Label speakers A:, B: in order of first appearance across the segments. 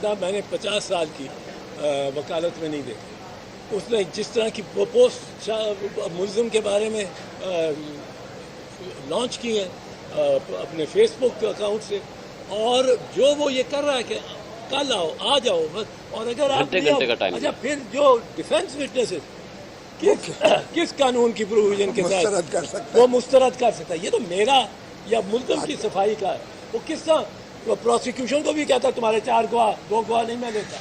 A: زیادہ میں نے 50 سال کی وکالت میں نہیں دیکھی. اس نے جس طرح کی پوسٹ ملزم کے بارے میں لانچ کی ہیں اپنے فیس بک اکاؤنٹ سے, اور جو وہ یہ کر رہا ہے کہ کل آؤ آ جاؤ بس, اور اگر آپ اچھا پھر جو ڈیفینس وٹنسز کس قانون کی پروویژن کے ساتھ وہ مسترد کر سکتا ہے؟ یہ تو میرا یا ملزم کی صفائی کا ہے. وہ کس طرح پروسیکیوشن کو بھی کہتا ہے تمہارے 4 گواہ 2 گواہ نہیں میں دیتا,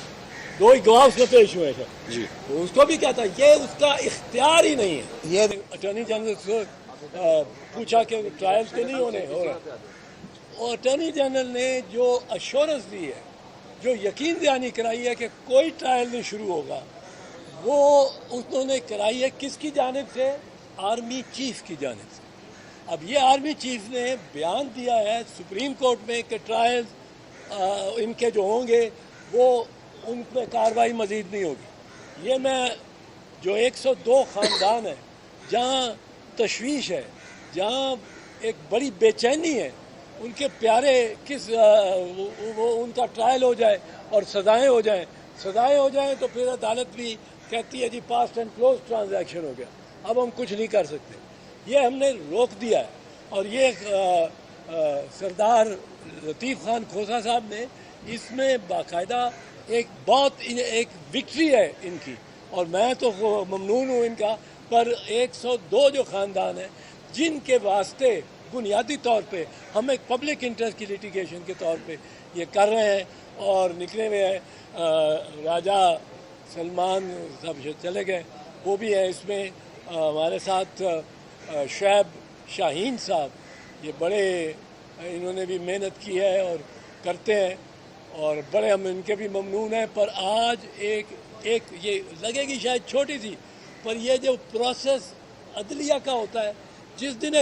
A: 2 ہی گواہ اس میں پیش ہوئے تھے جی, تو اس کو بھی کہتا ہے یہ اس کا اختیار ہی نہیں ہے. یہ اٹارنی جنرل سے پوچھا کہ ٹرائلز کے نہیں ہو رہا, اور اٹارنی جنرل نے جو ایشورنس دی ہے, جو یقین دہانی کرائی ہے کہ کوئی ٹرائل نہیں شروع ہوگا, وہ انہوں نے کرائی ہے کس کی جانب سے؟ آرمی چیف کی جانب سے. اب یہ آرمی چیف نے بیان دیا ہے سپریم کورٹ میں کہ ٹرائلز ان کے جو ہوں گے وہ ان پہ کارروائی مزید نہیں ہوگی. یہ میں جو 102 خاندان ہیں جہاں تشویش ہے, جہاں ایک بڑی بے چینی ہے, ان کے پیارے وہ ان کا ٹرائل ہو جائے اور سزائیں ہو جائیں تو پھر عدالت بھی کہتی ہے جی پاسٹ اینڈ کلوز ٹرانزیکشن ہو گیا, اب ہم کچھ نہیں کر سکتے. یہ ہم نے روک دیا ہے, اور یہ سردار لطیف خان کھوسا صاحب نے اس میں باقاعدہ ایک وکٹری ہے ان کی, اور میں تو ممنون ہوں ان کا. پر 102 جو خاندان ہیں جن کے واسطے بنیادی طور پہ ہم ایک پبلک انٹرسٹ کی لیٹیگیشن کے طور پہ یہ کر رہے ہیں اور نکلے ہوئے ہیں. راجہ سلمان صاحب چلے گئے, وہ بھی ہیں اس میں. ہمارے ساتھ شعیب شاہین صاحب, یہ بڑے انہوں نے بھی محنت کی ہے اور کرتے ہیں, اور بڑے ہم ان کے بھی ممنون ہیں. پر آج ایک یہ لگے گی شاید چھوٹی سی, پر یہ جو پروسیس عدلیہ کا ہوتا ہے, جس دن